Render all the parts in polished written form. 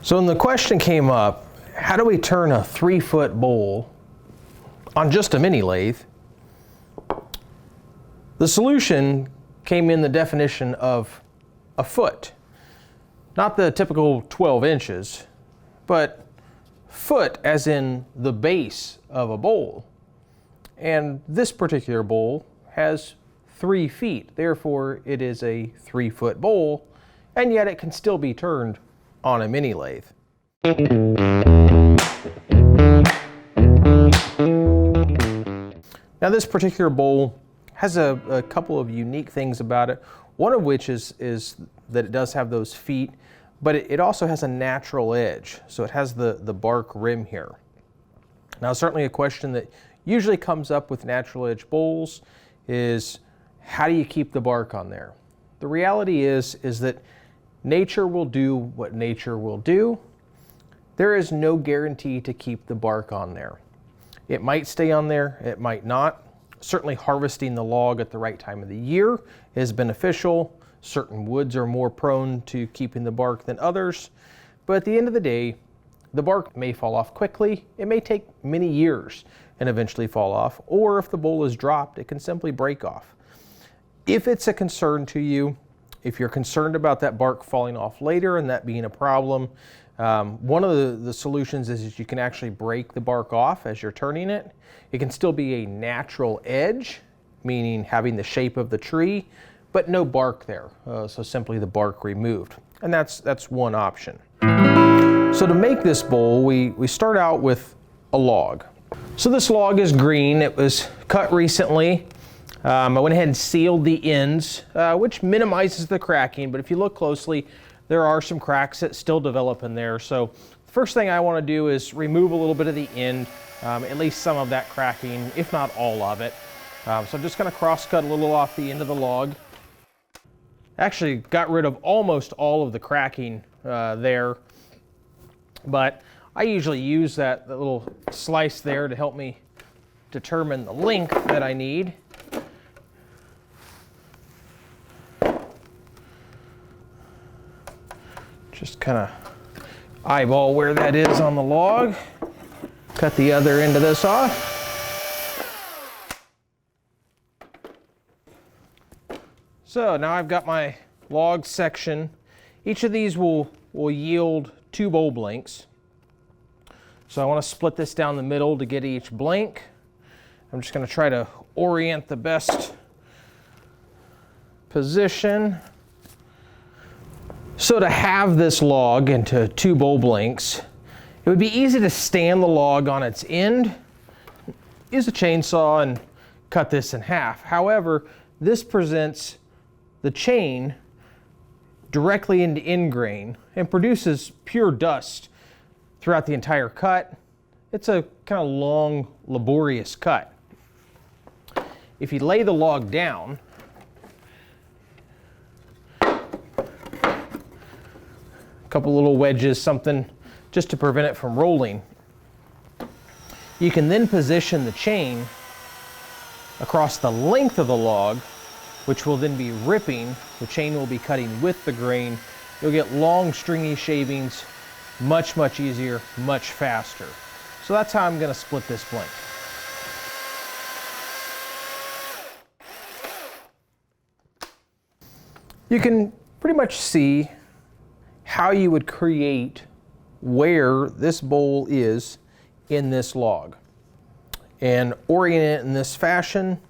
So when the question came up, how do we turn a 3-foot bowl on just a mini lathe? The solution came in the definition of a foot. Not the typical 12 inches, but foot as in the base of a bowl. And this particular bowl has 3 feet. Therefore, it is a 3-foot bowl, and yet it can still be turned on a mini lathe. Now this particular bowl has a couple of unique things about it. One of which is that it does have those feet, but it also has a natural edge. So it has the bark rim here. Now certainly a question that usually comes up with natural edge bowls is, how do you keep the bark on there? The reality is that nature will do what nature will do. There is no guarantee to keep the bark on there. It might stay on there, it might not. Certainly harvesting the log at the right time of the year is beneficial. Certain woods are more prone to keeping the bark than others. But at the end of the day, the bark may fall off quickly. It may take many years and eventually fall off. Or if the bowl is dropped, it can simply break off. If it's a concern to you, if you're concerned about that bark falling off later and that being a problem, one of the solutions is you can actually break the bark off as you're turning it. It can still be a natural edge, meaning having the shape of the tree, but no bark there. So simply the bark removed. And that's one option. So to make this bowl, we start out with a log. So this log is green. It was cut recently. I went ahead and sealed the ends, which minimizes the cracking, but if you look closely, there are some cracks that still develop in there. So the first thing I want to do is remove a little bit of the end, at least some of that cracking, if not all of it. So I'm just going to cross cut a little off the end of the log. Actually got rid of almost all of the cracking there, but I usually use that little slice there to help me determine the length that I need. Just kind of eyeball where that is on the log. Cut the other end of this off. So now I've got my log section. Each of these will yield 2 bowl blanks. So I want to split this down the middle to get each blank. I'm just going to try to orient the best position. So to have this log into 2 bowl blanks, it would be easy to stand the log on its end, use a chainsaw and cut this in half. However, this presents the chain directly into end grain and produces pure dust throughout the entire cut. It's a kind of long, laborious cut. If you lay the log down, couple little wedges, something just to prevent it from rolling. You can then position the chain across the length of the log, which will then be ripping. The chain will be cutting with the grain. You'll get long stringy shavings, much easier, much faster. So that's how I'm going to split this blank. You can pretty much see how you would create where this bowl is in this log. And orient it in this fashion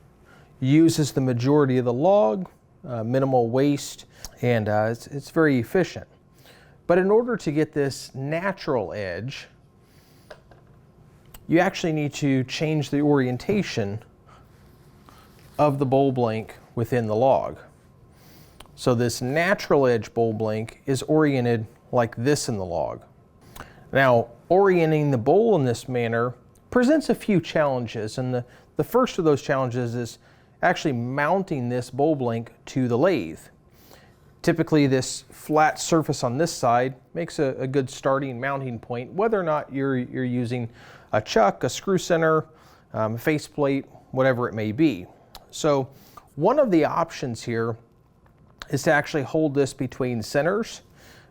uses the majority of the log, minimal waste, and it's very efficient. But in order to get this natural edge, you actually need to change the orientation of the bowl blank within the log. So this natural edge bowl blank is oriented like this in the log. Now, orienting the bowl in this manner presents a few challenges, and the first of those challenges is actually mounting this bowl blank to the lathe. Typically, this flat surface on this side makes a good starting mounting point, whether or not you're using a chuck, a screw center, faceplate, whatever it may be. So one of the options here is to actually hold this between centers.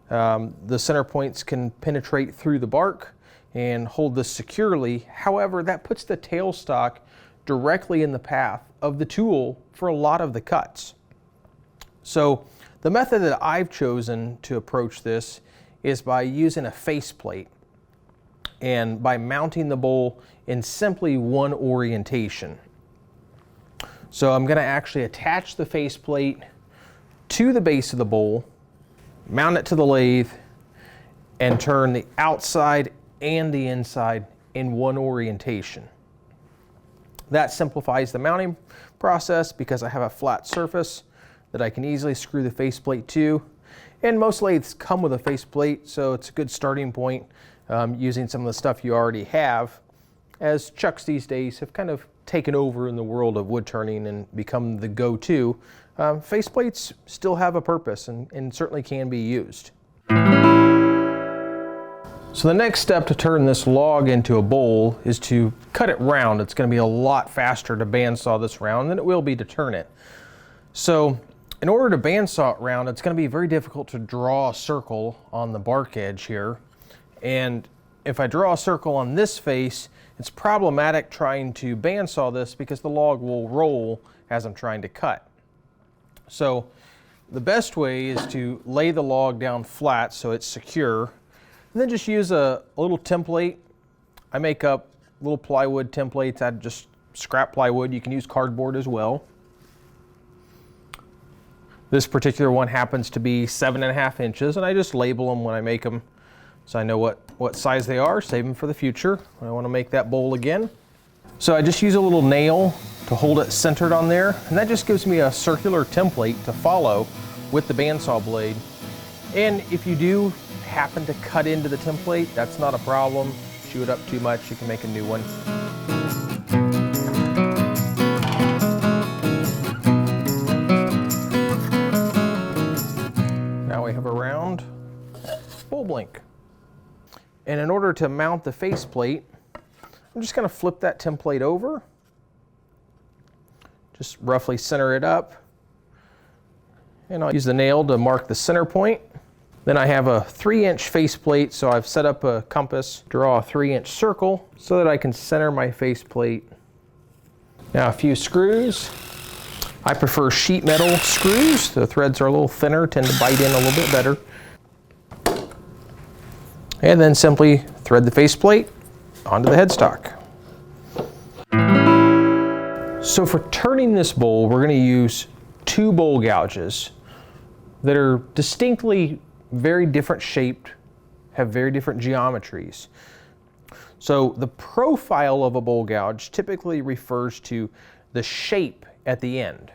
The center points can penetrate through the bark and hold this securely. However, that puts the tailstock directly in the path of the tool for a lot of the cuts. So the method that I've chosen to approach this is by using a faceplate and by mounting the bowl in simply one orientation. So I'm going to actually attach the faceplate to the base of the bowl, mount it to the lathe, and turn the outside and the inside in one orientation. That simplifies the mounting process because I have a flat surface that I can easily screw the faceplate to. And most lathes come with a faceplate, so it's a good starting point using some of the stuff you already have, as chucks these days have kind of taken over in the world of wood turning and become the go-to. Faceplates still have a purpose and certainly can be used. So the next step to turn this log into a bowl is to cut it round. It's going to be a lot faster to bandsaw this round than it will be to turn it. So in order to bandsaw it round, it's going to be very difficult to draw a circle on the bark edge here. And if I draw a circle on this face, it's problematic trying to bandsaw this because the log will roll as I'm trying to cut. So the best way is to lay the log down flat so it's secure, and then just use a little template. I make up little plywood templates out of just scrap plywood. You can use cardboard as well. This particular one happens to be 7.5 inches, and I just label them when I make them so I know what size they are, save them for the future when I want to make that bowl again. So I just use a little nail to hold it centered on there, and that just gives me a circular template to follow with the bandsaw blade. And if you do happen to cut into the template, that's not a problem. Chew it up too much, you can make a new one. Now we have a round bowl blank. And in order to mount the faceplate, I'm just going to flip that template over. Just roughly center it up. And I'll use the nail to mark the center point. Then I have a 3-inch faceplate, so I've set up a compass, draw a 3-inch circle so that I can center my faceplate. Now a few screws. I prefer sheet metal screws. The threads are a little thinner, tend to bite in a little bit better. And then simply thread the faceplate onto the headstock. So for turning this bowl, we're going to use 2 bowl gouges that are distinctly very different shaped, have very different geometries. So the profile of a bowl gouge typically refers to the shape at the end.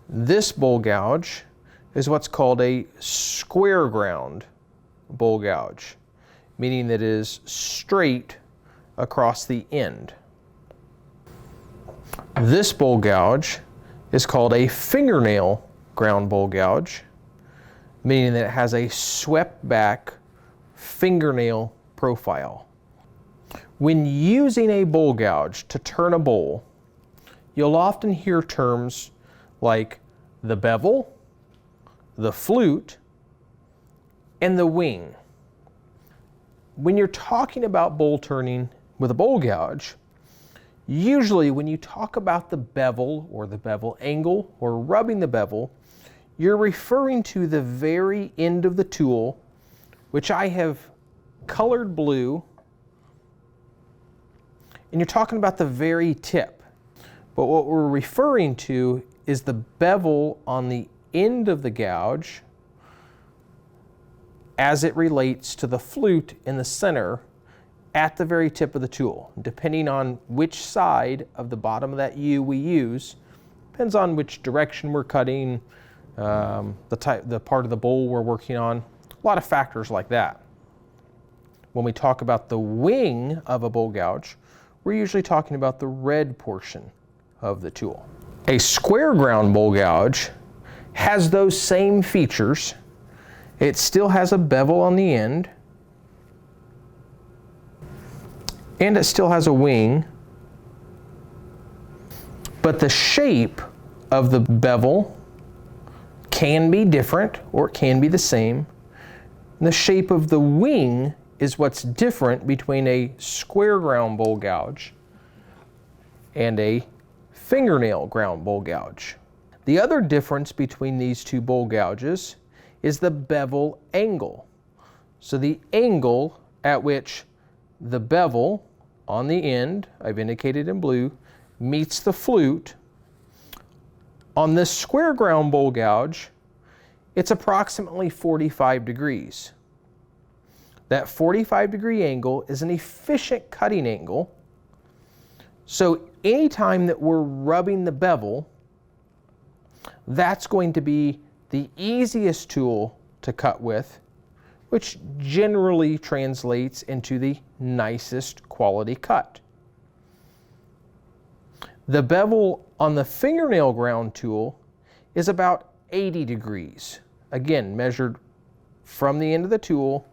This bowl gouge is what's called a square ground bowl gouge, meaning that it is straight across the end. This bowl gouge is called a fingernail ground bowl gouge, meaning that it has a swept back fingernail profile. When using a bowl gouge to turn a bowl, you'll often hear terms like the bevel, the flute, and the wing. When you're talking about bowl turning with a bowl gouge, usually when you talk about the bevel or the bevel angle or rubbing the bevel, you're referring to the very end of the tool, which I have colored blue, and you're talking about the very tip. But what we're referring to is the bevel on the end of the gouge as it relates to the flute in the center at the very tip of the tool. Depending on which side of the bottom of that U we use, depends on which direction we're cutting, the part of the bowl we're working on, a lot of factors like that. When we talk about the wing of a bowl gouge, we're usually talking about the red portion of the tool. A square ground bowl gouge has those same features. It still has a bevel on the end, and it still has a wing, but the shape of the bevel can be different or it can be the same. And the shape of the wing is what's different between a square ground bowl gouge and a fingernail ground bowl gouge. The other difference between these two bowl gouges is the bevel angle. So the angle at which the bevel on the end, I've indicated in blue, meets the flute. On this square ground bowl gouge, it's approximately 45 degrees. That 45-degree angle is an efficient cutting angle. So anytime that we're rubbing the bevel, that's going to be the easiest tool to cut with, which generally translates into the nicest quality cut. The bevel on the fingernail ground tool is about 80 degrees. Again, measured from the end of the tool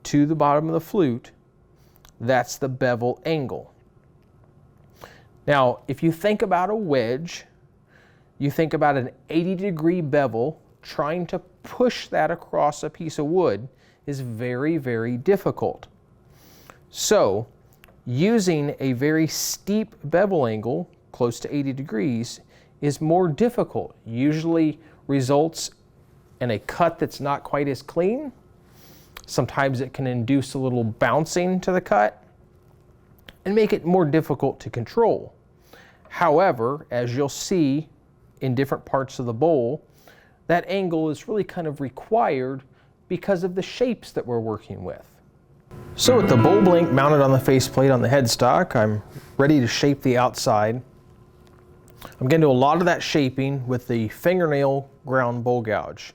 to the bottom of the flute. That's the bevel angle. Now, if you think about a wedge, you think about an 80-degree bevel, trying to push that across a piece of wood is very, very difficult. So, using a very steep bevel angle, close to 80 degrees, is more difficult. Usually results in a cut that's not quite as clean. Sometimes it can induce a little bouncing to the cut and make it more difficult to control. However, as you'll see in different parts of the bowl, that angle is really kind of required because of the shapes that we're working with. So with the bowl blank mounted on the faceplate on the headstock, I'm ready to shape the outside. I'm going to do a lot of that shaping with the fingernail ground bowl gouge.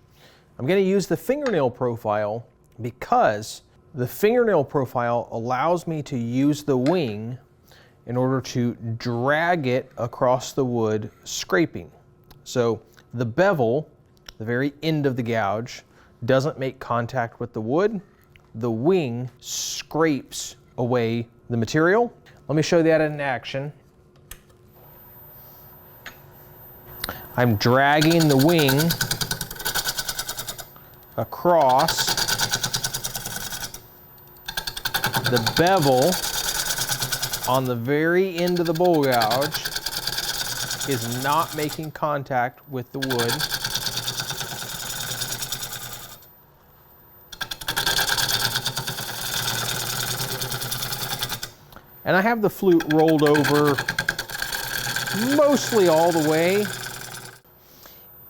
I'm going to use the fingernail profile because the fingernail profile allows me to use the wing in order to drag it across the wood scraping. So the bevel, the very end of the gouge, doesn't make contact with the wood. The wing scrapes away the material. Let me show you that in action. I'm dragging the wing across. The bevel on the very end of the bowl gouge is not making contact with the wood. And I have the flute rolled over mostly all the way.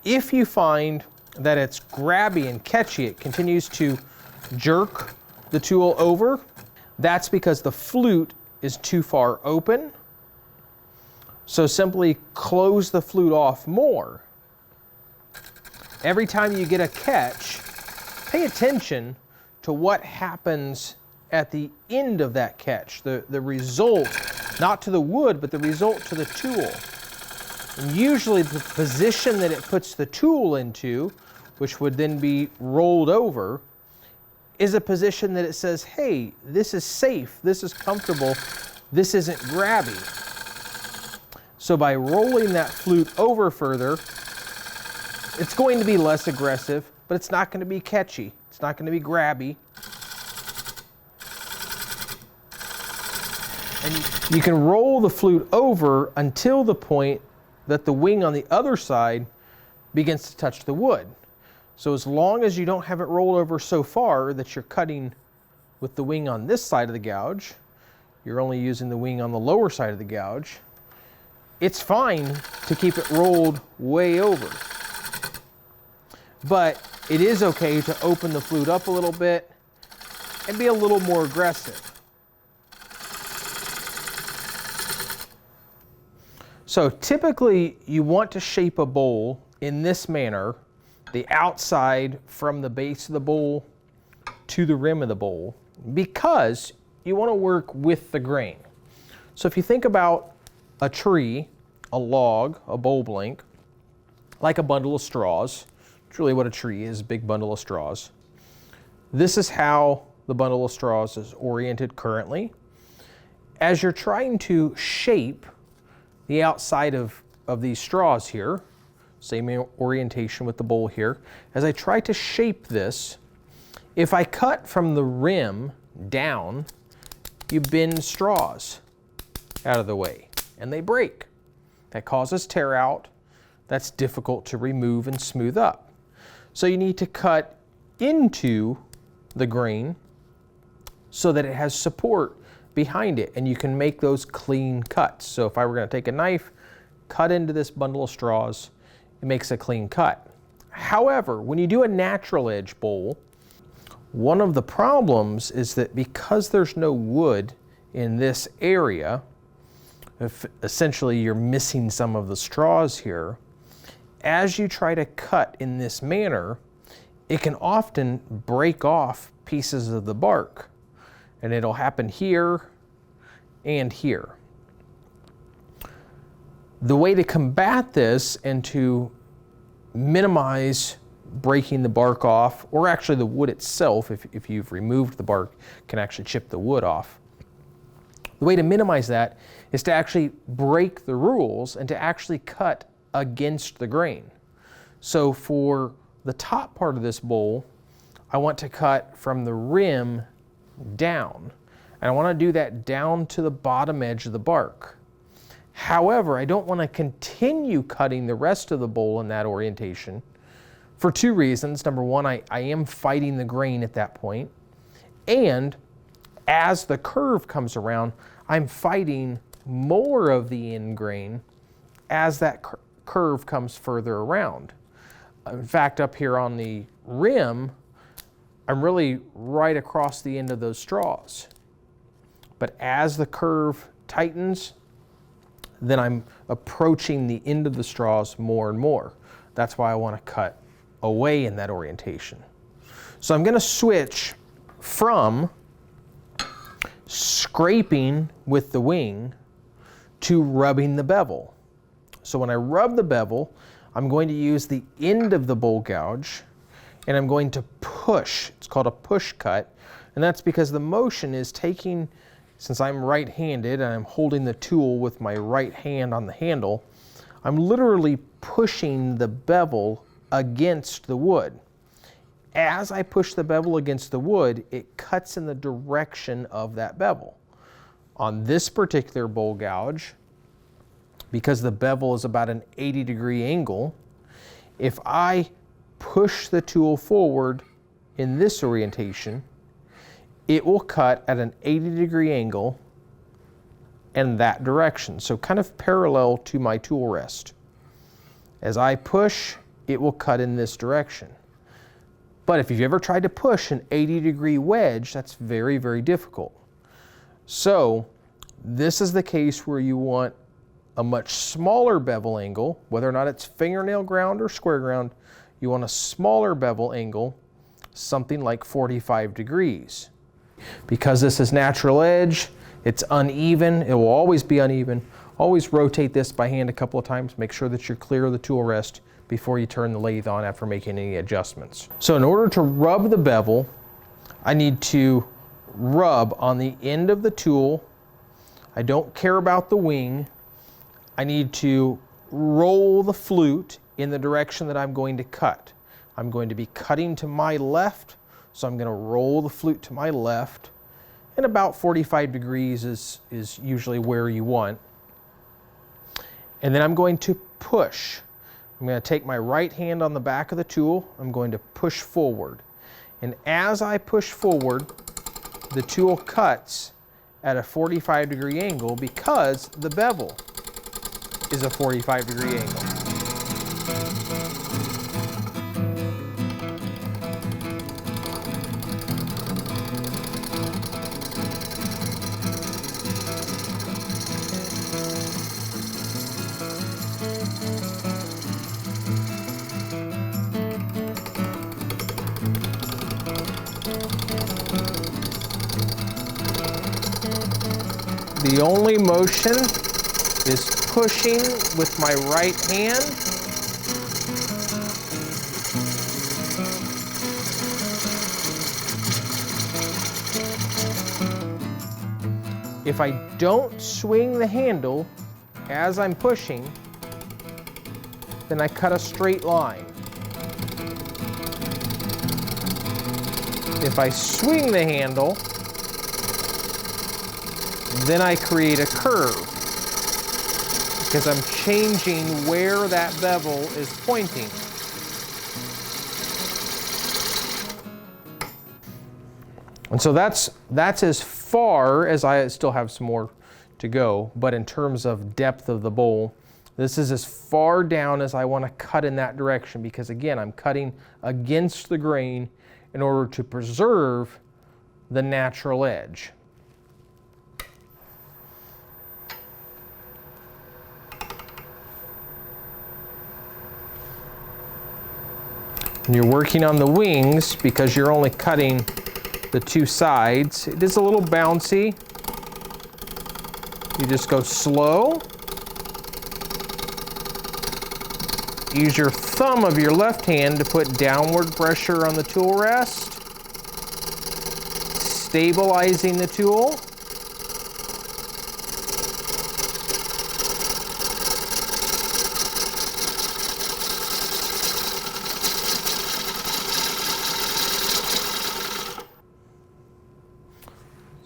If you find that it's grabby and catchy, it continues to jerk the tool over, that's because the flute is too far open. So simply close the flute off more. Every time you get a catch, pay attention to what happens at the end of that catch, the result, not to the wood, but the result to the tool. And usually the position that it puts the tool into, which would then be rolled over, is a position that it says, hey, this is safe, this is comfortable, this isn't grabby. So by rolling that flute over further, it's going to be less aggressive, but it's not going to be catchy. It's not going to be grabby. And you can roll the flute over until the point that the wing on the other side begins to touch the wood. So as long as you don't have it rolled over so far that you're cutting with the wing on this side of the gouge, you're only using the wing on the lower side of the gouge, it's fine to keep it rolled way over. But it is okay to open the flute up a little bit and be a little more aggressive. So typically you want to shape a bowl in this manner, the outside from the base of the bowl to the rim of the bowl, because you want to work with the grain. So if you think about a tree, a log, a bowl blank, like a bundle of straws, it's really what a tree is, a big bundle of straws. This is how the bundle of straws is oriented currently. As you're trying to shape the outside of these straws here, same orientation with the bowl here. As I try to shape this, if I cut from the rim down, you bend straws out of the way and they break. That causes tear out. That's difficult to remove and smooth up. So you need to cut into the grain so that it has support behind it and you can make those clean cuts. So if I were going to take a knife, cut into this bundle of straws, it makes a clean cut. However, when you do a natural edge bowl, one of the problems is that because there's no wood in this area, if essentially you're missing some of the straws here, as you try to cut in this manner, it can often break off pieces of the bark. And it'll happen here and here. The way to combat this and to minimize breaking the bark off, or actually the wood itself, if you've removed the bark, can actually chip the wood off. The way to minimize that is to actually break the rules and to actually cut against the grain. So for the top part of this bowl, I want to cut from the rim down. And I want to do that down to the bottom edge of the bark. However, I don't want to continue cutting the rest of the bowl in that orientation for two reasons. Number one, I am fighting the grain at that point. And as the curve comes around, I'm fighting more of the end grain as that curve comes further around. In fact, up here on the rim, I'm really right across the end of those straws. But as the curve tightens, then I'm approaching the end of the straws more and more. That's why I want to cut away in that orientation. So I'm going to switch from scraping with the wing to rubbing the bevel. So when I rub the bevel, I'm going to use the end of the bowl gouge and I'm going to push. It's called a push cut. And that's because the motion is taking, since I'm right-handed and I'm holding the tool with my right hand on the handle, I'm literally pushing the bevel against the wood. As I push the bevel against the wood, it cuts in the direction of that bevel. On this particular bowl gouge, because the bevel is about an 80-degree angle, if I push the tool forward in this orientation, it will cut at an 80-degree angle in that direction, so kind of parallel to my tool rest. As I push, it will cut in this direction. But if you've ever tried to push an 80-degree wedge, that's very, very difficult. So this is the case where you want a much smaller bevel angle, whether or not it's fingernail ground or square ground, you want a smaller bevel angle, something like 45 degrees. Because this is natural edge, it's uneven, it will always be uneven. Always rotate this by hand a couple of times, make sure that you're clear of the tool rest before you turn the lathe on after making any adjustments. So in order to rub the bevel, I need to rub on the end of the tool. I don't care about the wing. I need to roll the flute in the direction that I'm going to cut. I'm going to be cutting to my left, so I'm going to roll the flute to my left, and about 45 degrees is usually where you want. And then I'm going to push. I'm going to take my right hand on the back of the tool, I'm going to push forward. And as I push forward, the tool cuts at a 45-degree angle because the bevel is a 45-degree angle. The only motion is pushing with my right hand. If I don't swing the handle as I'm pushing, then I cut a straight line. If I swing the handle, then I create a curve because I'm changing where that bevel is pointing. And so that's as far as I still have some more to go, but in terms of depth of the bowl, this is as far down as I want to cut in that direction because again, I'm cutting against the grain in order to preserve the natural edge. When you're working on the wings, because you're only cutting the two sides, it is a little bouncy. You just go slow. Use your thumb of your left hand to put downward pressure on the tool rest, stabilizing the tool.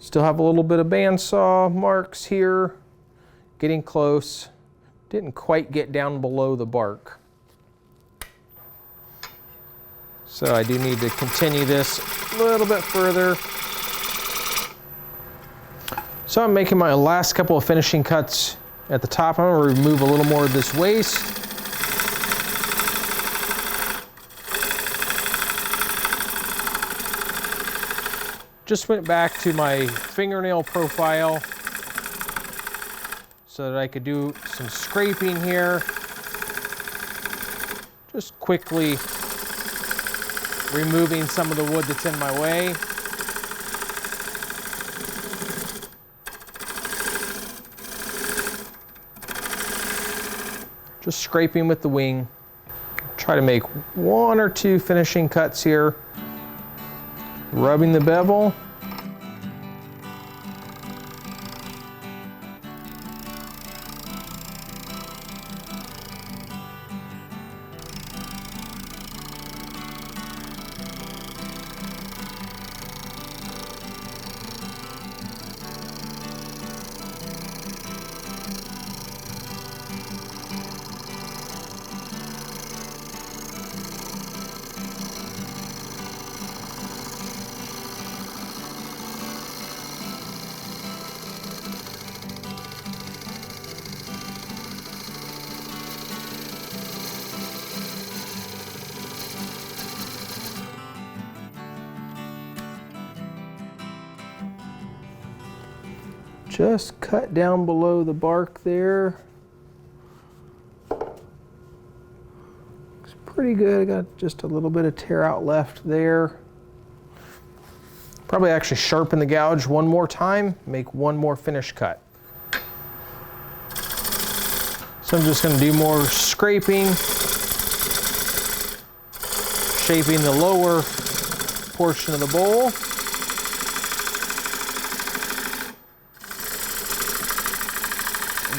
Still have a little bit of bandsaw marks here, getting close. Didn't quite get down below the bark. So I do need to continue this a little bit further. So I'm making my last couple of finishing cuts at the top. I'm going to remove a little more of this waste. Just went back to my fingernail profile so that I could do some scraping here. Just quickly removing some of the wood that's in my way. Just scraping with the wing. Try to make one or two finishing cuts here. Rubbing the bevel. Just cut down below the bark there. Looks pretty good. I got just a little bit of tear out left there. Probably actually sharpen the gouge one more time, make one more finish cut. So I'm just going to do more scraping, shaping the lower portion of the bowl.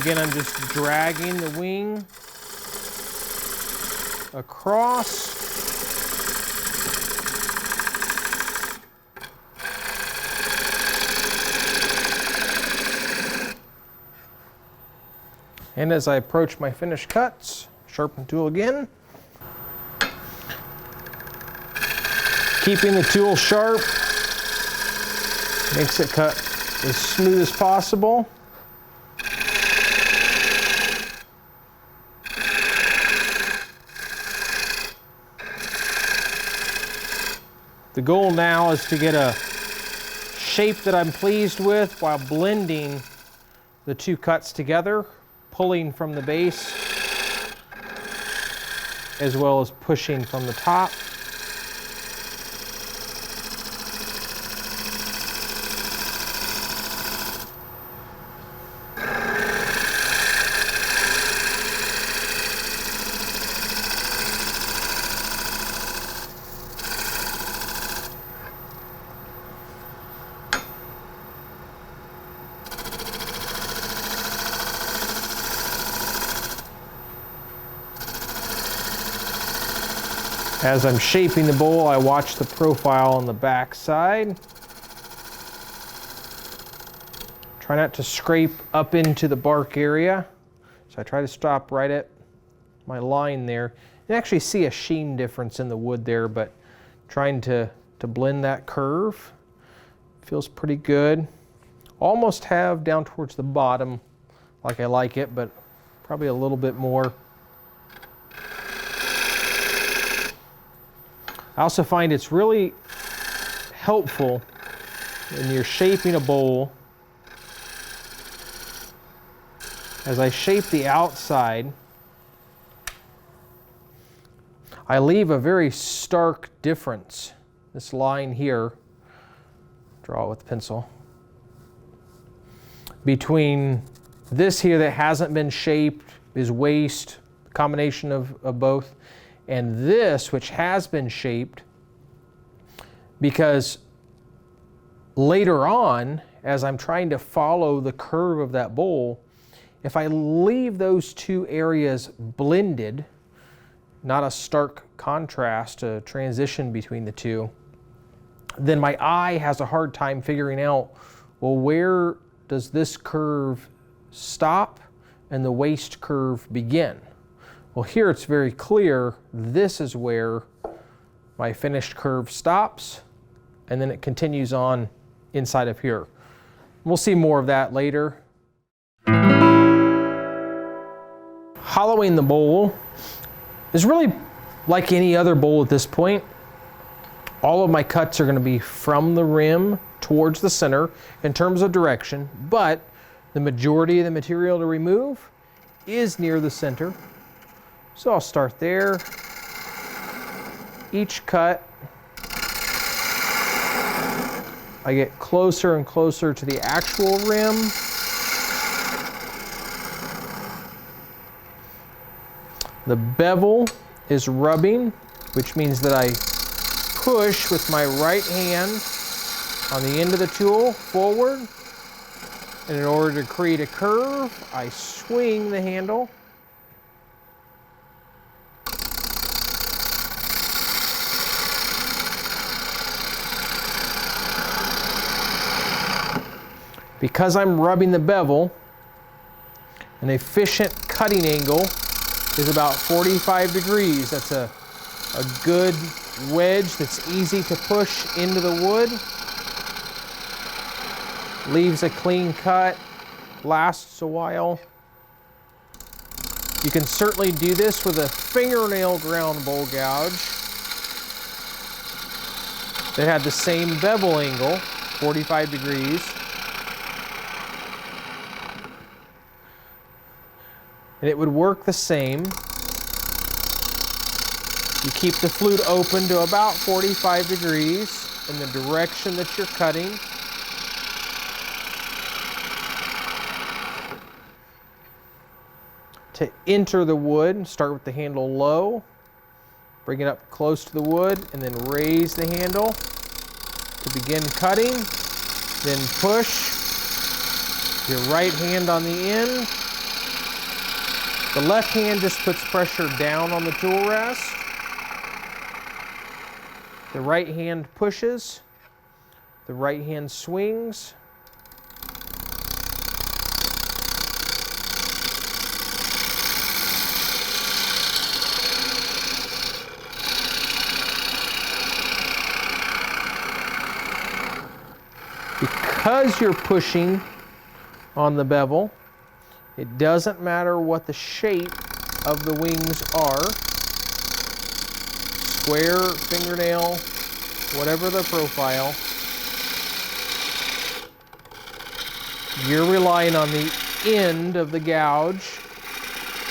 Again, I'm just dragging the wing across. And as I approach my finished cuts, sharpen tool again. Keeping the tool sharp makes it cut as smooth as possible. The goal now is to get a shape that I'm pleased with while blending the two cuts together, pulling from the base as well as pushing from the top. As I'm shaping the bowl, I watch the profile on the back side. Try not to scrape up into the bark area. So I try to stop right at my line there. You can actually see a sheen difference in the wood there, but trying to blend that curve. Feels pretty good. Almost have down towards the bottom like I like it, but probably a little bit more. I also find it's really helpful when you're shaping a bowl. As I shape the outside, I leave a very stark difference. This line here, draw it with a pencil, between this here that hasn't been shaped, is waste, combination of both, and this which has been shaped, because later on, as I'm trying to follow the curve of that bowl, if I leave those two areas blended, not a stark contrast, a transition between the two, then my eye has a hard time figuring out, well, where does this curve stop and the waist curve begin? Well, here it's very clear, this is where my finished curve stops, and then it continues on inside of here. We'll see more of that later. Hollowing the bowl is really like any other bowl at this point. All of my cuts are going to be from the rim towards the center in terms of direction, but the majority of the material to remove is near the center. So I'll start there. Each cut, I get closer and closer to the actual rim. The bevel is rubbing, which means that I push with my right hand on the end of the tool forward. And in order to create a curve, I swing the handle. Because I'm rubbing the bevel, an efficient cutting angle is about 45 degrees. That's a good wedge that's easy to push into the wood. Leaves a clean cut, lasts a while. You can certainly do this with a fingernail ground bowl gouge that had the same bevel angle, 45 degrees. And it would work the same. You keep the flute open to about 45 degrees in the direction that you're cutting. To enter the wood, start with the handle low, bring it up close to the wood, and then raise the handle to begin cutting. Then push your right hand on the end. The left hand just puts pressure down on the tool rest. The right hand pushes. The right hand swings. Because you're pushing on the bevel, it doesn't matter what the shape of the wings are. Square, fingernail, whatever the profile. You're relying on the end of the gouge.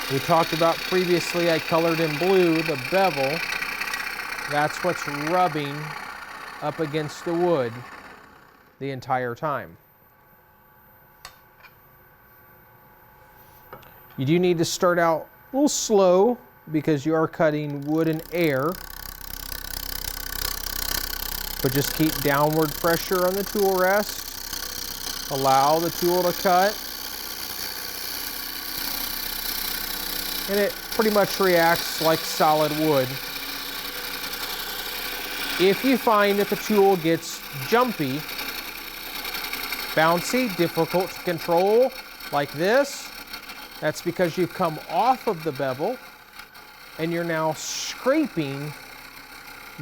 We talked about previously, I colored in blue the bevel. That's what's rubbing up against the wood the entire time. You do need to start out a little slow because you are cutting wood and air. But just keep downward pressure on the tool rest. Allow the tool to cut. And it pretty much reacts like solid wood. If you find that the tool gets jumpy, bouncy, difficult to control, like this, that's because you've come off of the bevel and you're now scraping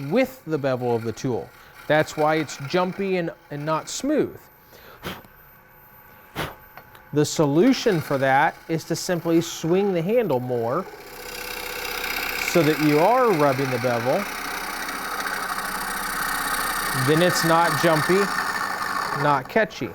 with the bevel of the tool. That's why it's jumpy and not smooth. The solution for that is to simply swing the handle more so that you are rubbing the bevel. Then it's not jumpy, not catchy.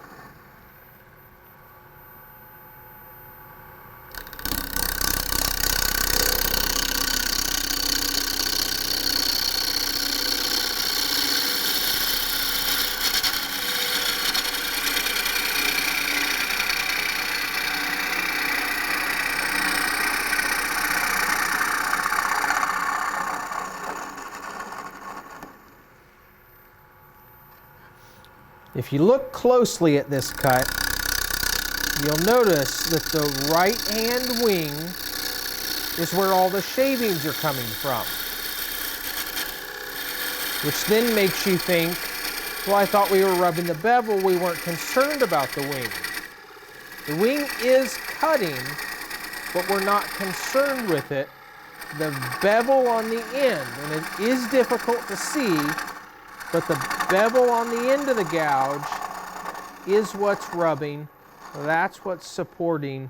If you look closely at this cut, you'll notice that the right hand wing is where all the shavings are coming from. Which then makes you think, well, I thought we were rubbing the bevel, we weren't concerned about the wing. The wing is cutting, but we're not concerned with it. The bevel on the end, and it is difficult to see, but the bevel on the end of the gouge is what's rubbing, that's what's supporting,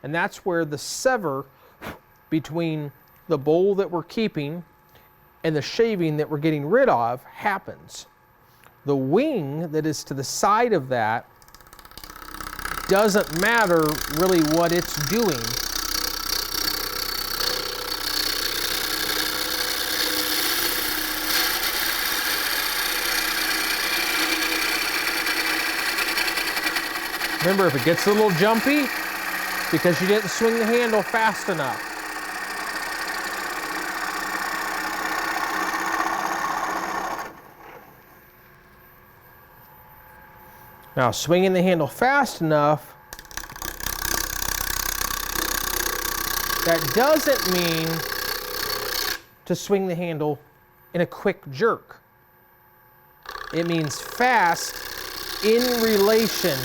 and that's where the sever between the bowl that we're keeping and the shaving that we're getting rid of happens. The wing that is to the side of that doesn't matter really what it's doing. Remember, if it gets a little jumpy, it's because you didn't swing the handle fast enough. Now, swinging the handle fast enough, that doesn't mean to swing the handle in a quick jerk. It means fast in relation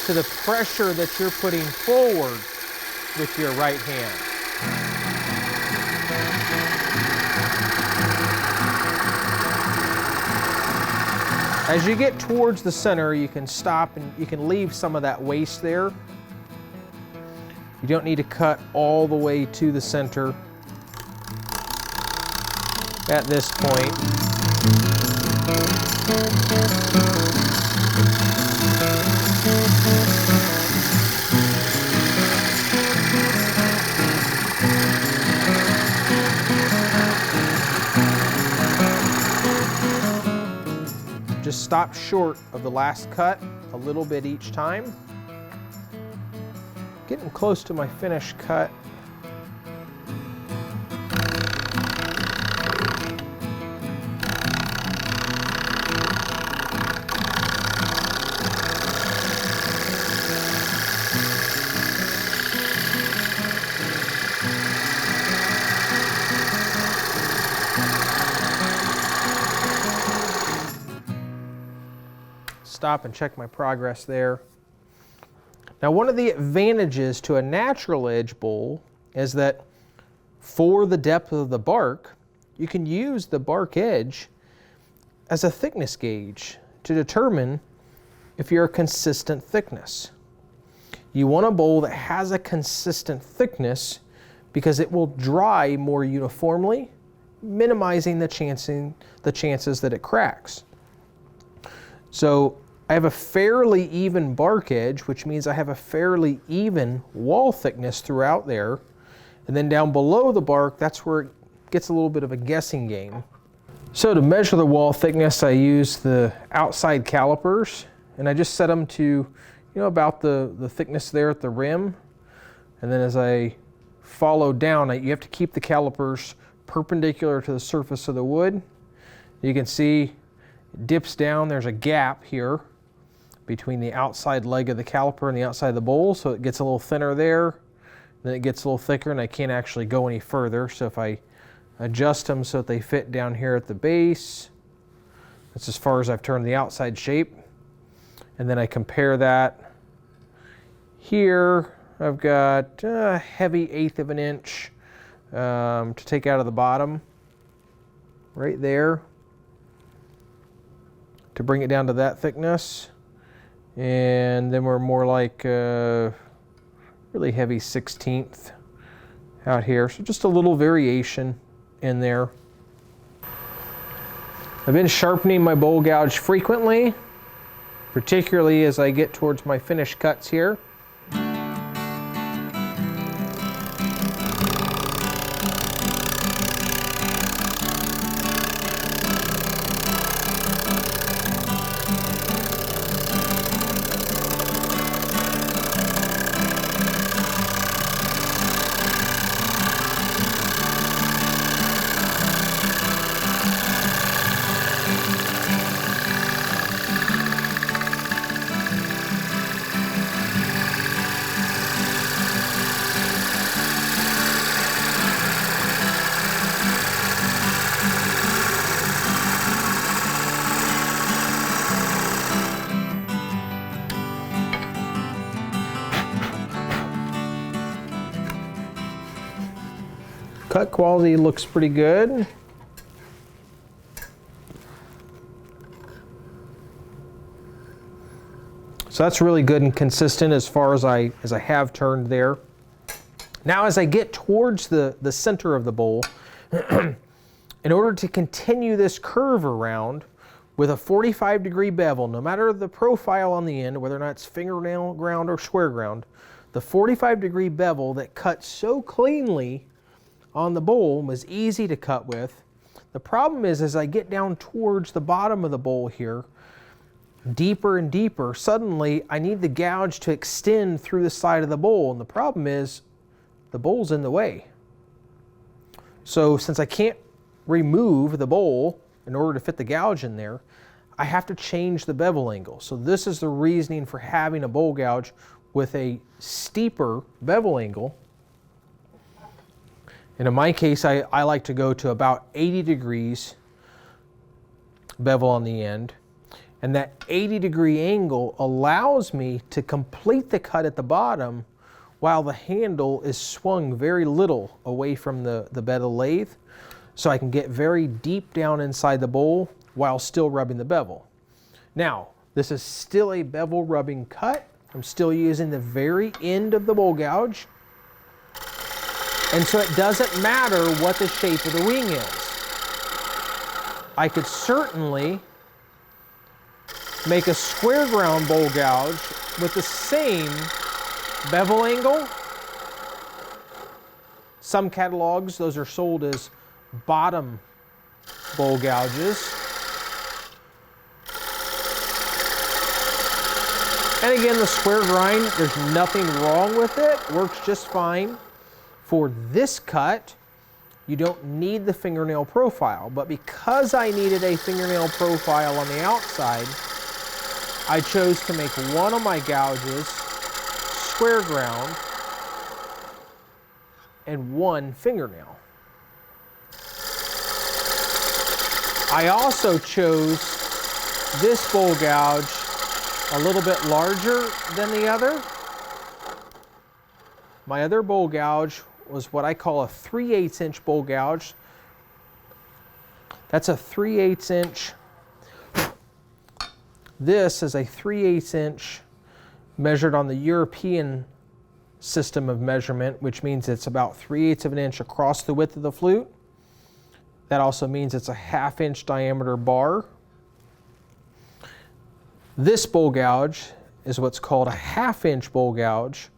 to the pressure that you're putting forward with your right hand. As you get towards the center, you can stop and you can leave some of that waste there. You don't need to cut all the way to the center at this point. Just stop short of the last cut a little bit each time. Getting close to my finished cut. Stop and check my progress there. Now, one of the advantages to a natural edge bowl is that for the depth of the bark, you can use the bark edge as a thickness gauge to determine if you're a consistent thickness. You want a bowl that has a consistent thickness because it will dry more uniformly, minimizing the chances that it cracks. So I have a fairly even bark edge, which means I have a fairly even wall thickness throughout there. And then down below the bark, that's where it gets a little bit of a guessing game. So to measure the wall thickness, I use the outside calipers, and I just set them to, about the thickness there at the rim. And then as I follow down, you have to keep the calipers perpendicular to the surface of the wood. You can see it dips down, there's a gap here between the outside leg of the caliper and the outside of the bowl, so it gets a little thinner there, then it gets a little thicker and I can't actually go any further. So if I adjust them so that they fit down here at the base, That's as far as I've turned the outside shape. And then I compare that. Here I've got a heavy 1/8 of an inch to take out of the bottom, right there, to bring it down to that thickness. And then we're more like really heavy 1/16 out here. So just a little variation in there. I've been sharpening my bowl gouge frequently, particularly as I get towards my finished cuts here. Cut quality looks pretty good. So that's really good and consistent as far as I have turned there. Now as I get towards the center of the bowl, in order to continue this curve around with a 45-degree bevel, no matter the profile on the end, whether or not it's fingernail ground or square ground, the 45-degree bevel that cuts so cleanly on the bowl was easy to cut with. The problem is, as I get down towards the bottom of the bowl here, deeper and deeper, suddenly I need the gouge to extend through the side of the bowl, and the problem is the bowl's in the way. So since I can't remove the bowl in order to fit the gouge in there, I have to change the bevel angle. So this is the reasoning for having a bowl gouge with a steeper bevel angle. And in my case, I like to go to about 80 degrees bevel on the end. And that 80-degree angle allows me to complete the cut at the bottom while the handle is swung very little away from the bed of the lathe. So I can get very deep down inside the bowl while still rubbing the bevel. Now, this is still a bevel rubbing cut. I'm still using the very end of the bowl gouge. And so it doesn't matter what the shape of the wing is. I could certainly make a square ground bowl gouge with the same bevel angle. Some catalogs, those are sold as bottom bowl gouges. And again, the square grind, there's nothing wrong with it. Works just fine. For this cut, you don't need the fingernail profile, but because I needed a fingernail profile on the outside, I chose to make one of my gouges square ground and one fingernail. I also chose this bowl gouge a little bit larger than the other. My other bowl gouge was what I call a 3/8 inch bowl gouge. That's a 3/8 inch. This is a 3/8 inch measured on the European system of measurement, which means it's about 3/8 of an inch across the width of the flute. That also means it's a 1/2 inch diameter bar. This bowl gouge is what's called a 1/2 inch bowl gouge,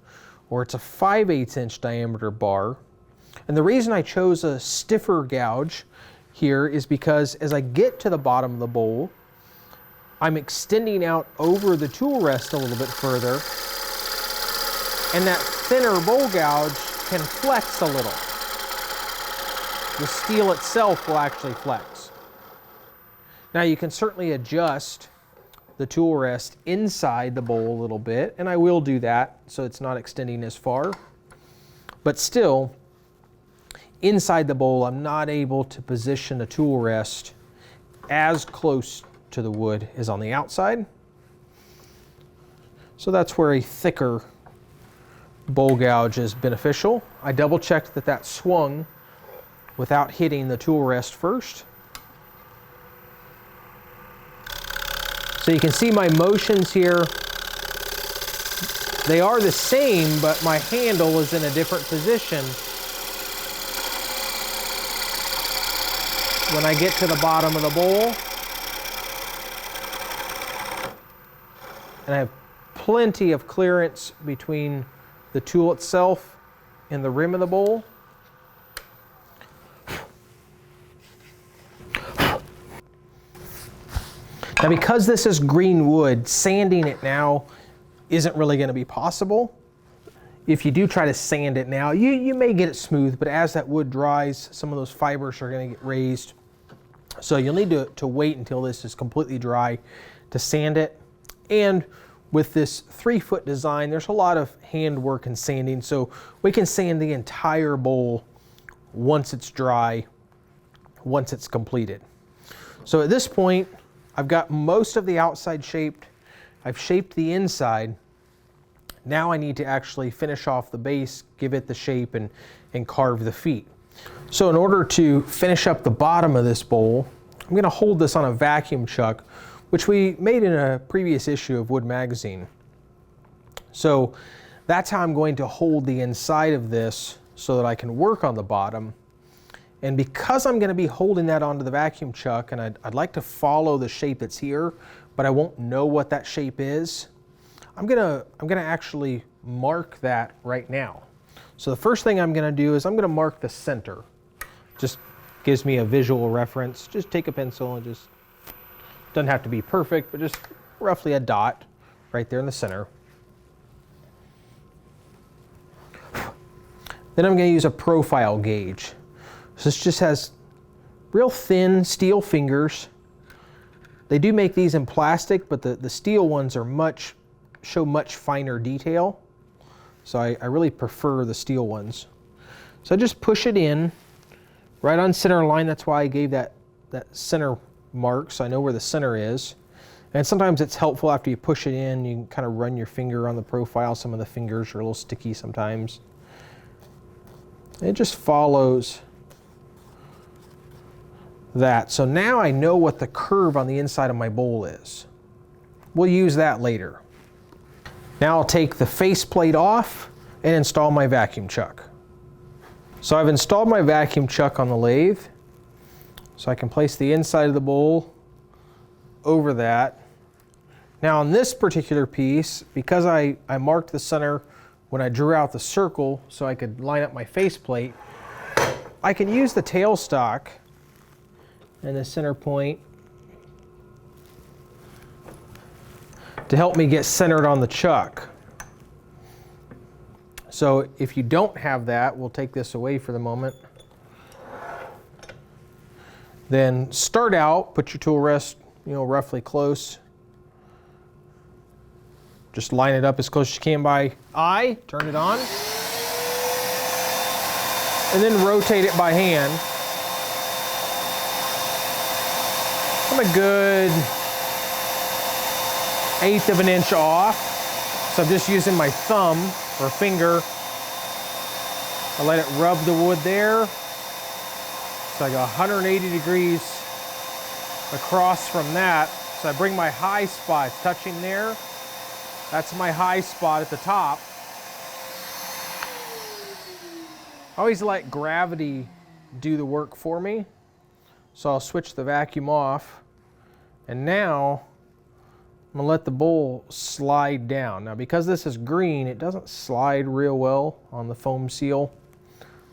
or it's a 5/8 inch diameter bar. And the reason I chose a stiffer gouge here is because as I get to the bottom of the bowl, I'm extending out over the tool rest a little bit further, and that thinner bowl gouge can flex a little. The steel itself will actually flex. Now you can certainly adjust the tool rest inside the bowl a little bit, and I will do that so it's not extending as far. But still, inside the bowl, I'm not able to position the tool rest as close to the wood is on the outside. So that's where a thicker bowl gouge is beneficial. I double checked that that swung without hitting the tool rest first. So you can see my motions here. They are the same, but my handle is in a different position. When I get to the bottom of the bowl, and I have plenty of clearance between the tool itself and the rim of the bowl. Now, because this is green wood, sanding it now isn't really going to be possible. If you do try to sand it now, you may get it smooth, but as that wood dries, some of those fibers are going to get raised. So you'll need to wait until this is completely dry to sand it. And with this 3-foot design, there's a lot of hand work and sanding, so we can sand the entire bowl once it's dry, once it's completed. So at this point, I've got most of the outside shaped. I've shaped the inside. Now I need to actually finish off the base, give it the shape, and carve the feet. So in order to finish up the bottom of this bowl, I'm going to hold this on a vacuum chuck, which we made in a previous issue of Wood Magazine. So that's how I'm going to hold the inside of this so that I can work on the bottom. And because I'm going to be holding that onto the vacuum chuck, and I'd like to follow the shape that's here, but I won't know what that shape is, I'm gonna actually mark that right now. So the first thing I'm going to do is I'm going to mark the center. Just gives me a visual reference. Just take a pencil and just, doesn't have to be perfect, but just roughly a dot right there in the center. Then I'm going to use a profile gauge. So this just has real thin steel fingers. They do make these in plastic, but the steel ones are show much finer detail. So I really prefer the steel ones. So I just push it in right on center line. That's why I gave that center mark, so I know where the center is. And sometimes it's helpful after you push it in, you can kind of run your finger on the profile. Some of the fingers are a little sticky sometimes. It just follows that. So now I know what the curve on the inside of my bowl is. We'll use that later. Now I'll take the faceplate off and install my vacuum chuck. So I've installed my vacuum chuck on the lathe. So I can place the inside of the bowl over that. Now on this particular piece, because I marked the center when I drew out the circle so I could line up my faceplate, I can use the tailstock and the center point to help me get centered on the chuck. So if you don't have that, we'll take this away for the moment. Then start out, put your tool rest, roughly close. Just line it up as close as you can by eye, turn it on, and then rotate it by hand. I'm a good 1/8 of an inch off. So I'm just using my thumb or finger. I let it rub the wood there. So I go 180 degrees across from that. So I bring my high spot, it's touching there. That's my high spot at the top. I always let gravity do the work for me. So I'll switch the vacuum off. And now I'm gonna let the bowl slide down. Now because this is green, it doesn't slide real well on the foam seal.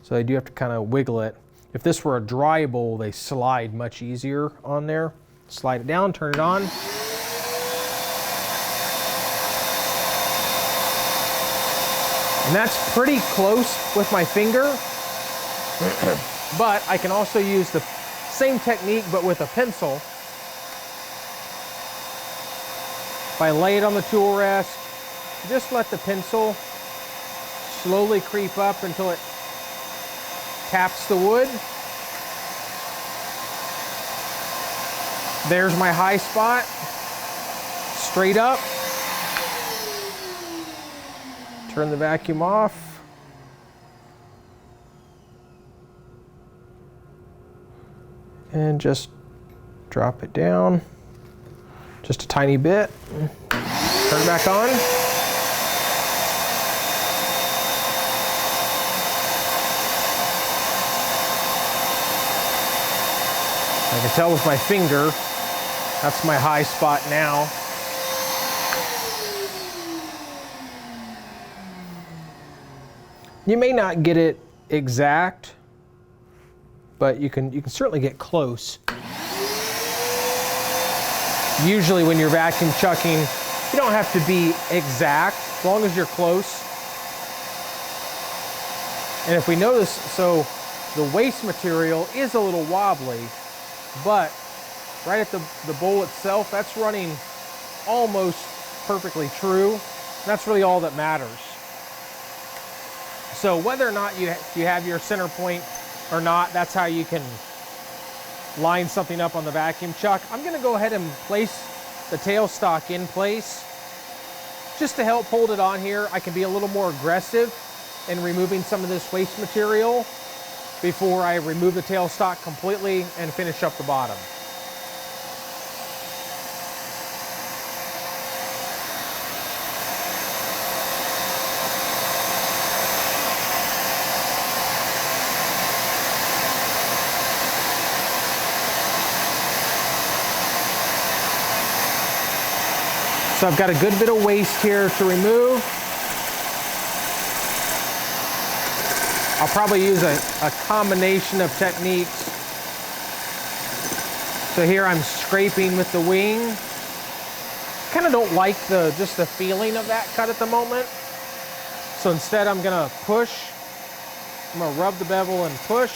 So I do have to kind of wiggle it. If this were a dry bowl, they slide much easier on there. Slide it down, turn it on. And that's pretty close with my finger. But I can also use the same technique, but with a pencil. If I lay it on the tool rest, just let the pencil slowly creep up until it taps the wood. There's my high spot, straight up. Turn the vacuum off. And just drop it down just a tiny bit. Turn it back on. I can tell with my finger, that's my high spot now. You may not get it exact, but you can certainly get close. Usually when you're vacuum chucking, you don't have to be exact, as long as you're close. And if we notice, so the waste material is a little wobbly, but right at the bowl itself, that's running almost perfectly true. That's really all that matters. So whether or not you have your center point or not, that's how you can line something up on the vacuum chuck. I'm going to go ahead and place the tailstock in place just to help hold it on here. I can be a little more aggressive in removing some of this waste material before I remove the tailstock completely and finish up the bottom. So I've got a good bit of waste here to remove. I'll probably use a combination of techniques. So here I'm scraping with the wing. Kind of don't like just the feeling of that cut at the moment. So instead I'm gonna push. I'm gonna rub the bevel and push.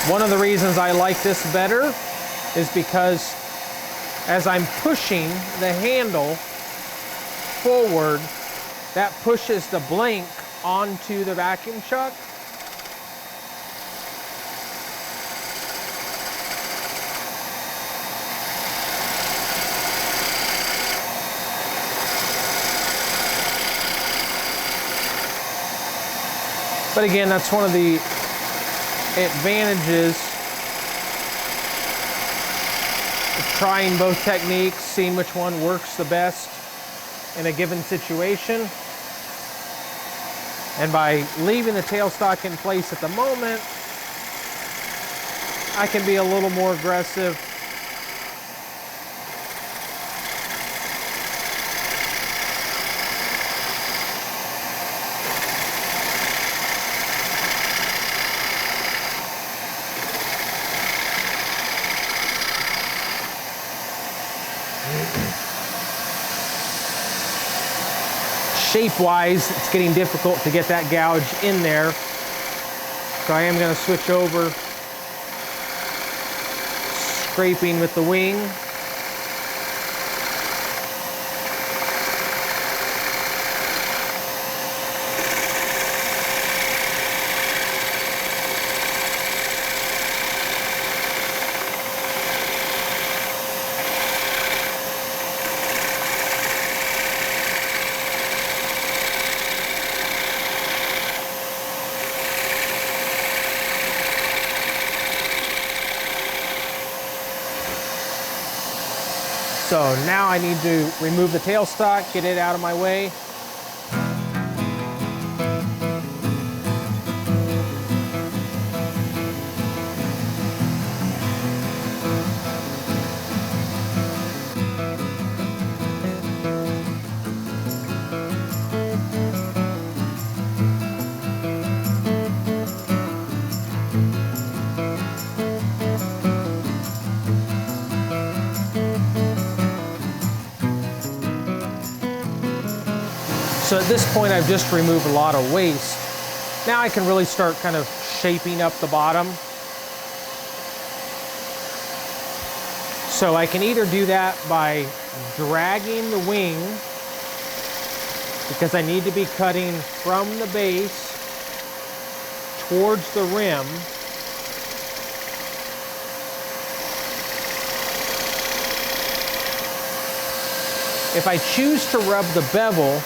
One of the reasons I like this better is because as I'm pushing the handle forward, that pushes the blank onto the vacuum chuck. But again, that's one of the advantages of trying both techniques, seeing which one works the best in a given situation. And by leaving the tailstock in place at the moment, I can be a little more aggressive. Shape-wise, it's getting difficult to get that gouge in there. So I am going to switch over, scraping with the wing. So now I need to remove the tailstock, get it out of my way. So at this point, I've just removed a lot of waste. Now I can really start kind of shaping up the bottom. So I can either do that by dragging the wing because I need to be cutting from the base towards the rim. If I choose to rub the bevel,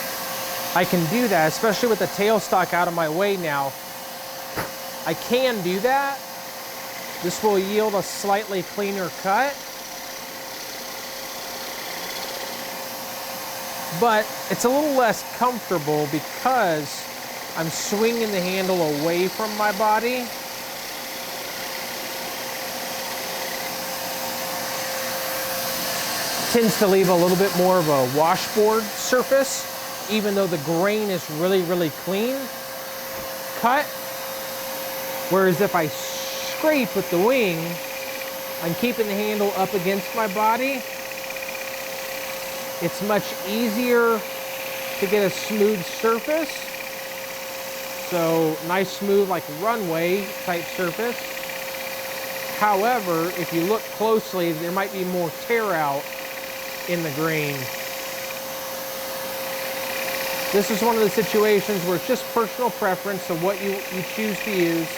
I can do that, especially with the tailstock out of my way now. I can do that. This will yield a slightly cleaner cut. But it's a little less comfortable because I'm swinging the handle away from my body. Tends to leave a little bit more of a washboard surface, even though the grain is really, really clean cut. Whereas if I scrape with the wing, I'm keeping the handle up against my body. It's much easier to get a smooth surface. So nice, smooth, like runway type surface. However, if you look closely, there might be more tear out in the grain. This is one of the situations where it's just personal preference of what you choose to use.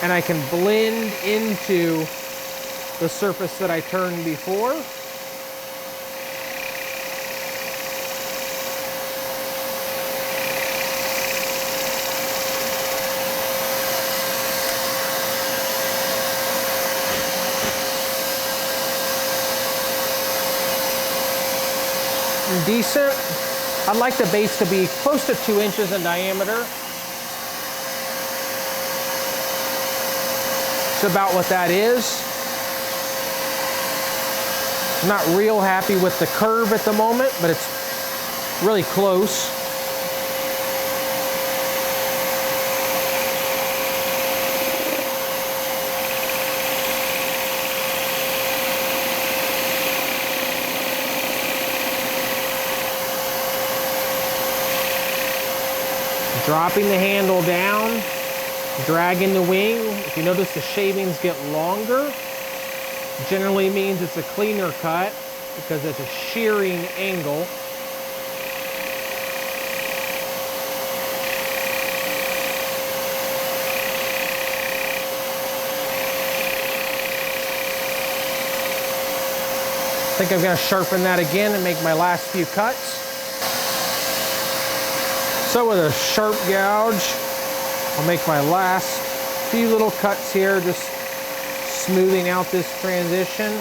And I can blend into the surface that I turned before. Decent. I'd like the base to be close to 2 inches in diameter. It's about what that is. I'm not real happy with the curve at the moment, but it's really close. Dropping the handle down, dragging the wing. If you notice the shavings get longer, generally means it's a cleaner cut because it's a shearing angle. I think I'm going to sharpen that again and make my last few cuts. So with a sharp gouge, I'll make my last few little cuts here, just smoothing out this transition.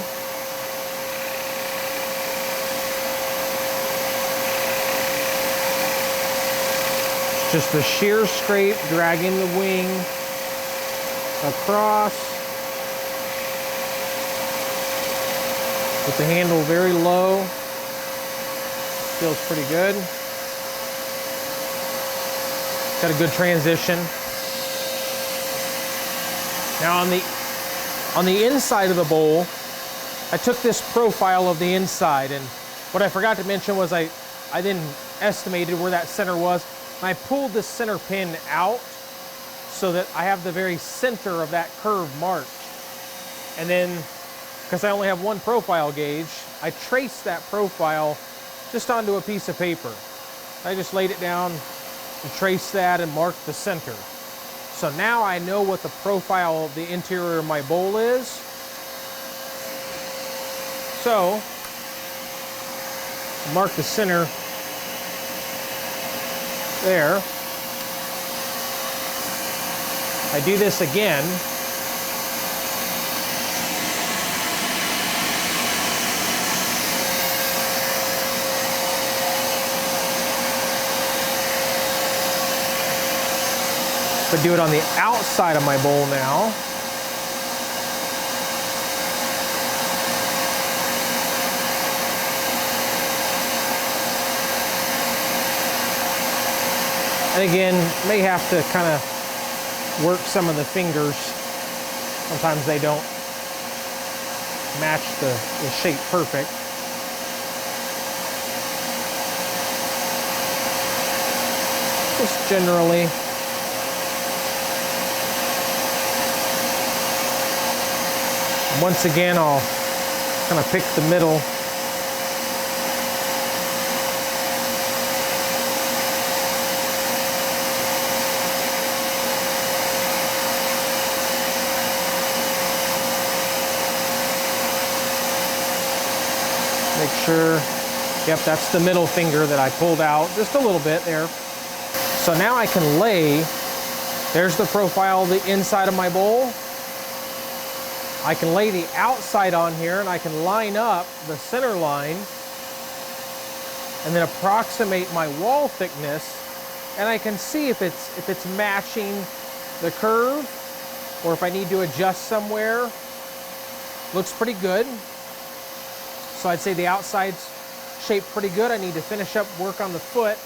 Just a shear scrape, dragging the wing across. With the handle very low. Feels pretty good. Got a good transition. Now on the inside of the bowl, I took this profile of the inside, and what I forgot to mention was I then estimated where that center was, and I pulled this center pin out so that I have the very center of that curve marked. And then, because I only have one profile gauge, I traced that profile just onto a piece of paper. I just laid it down and trace that and mark the center. So now I know what the profile of the interior of my bowl is. So, mark the center there. I do this again. But do it on the outside of my bowl now. And again, may have to kind of work some of the fingers. Sometimes they don't match the shape perfect. Just generally. Once again, I'll kind of pick the middle. sure. Yep, that's the middle finger that I pulled out just a little bit there. So now I can lay, there's the profile of the inside of my bowl. I can lay the outside on here and I can line up the center line and then approximate my wall thickness, and I can see if it's matching the curve or if I need to adjust somewhere. Looks pretty good. So I'd say the outside's shaped pretty good. I need to finish up work on the foot.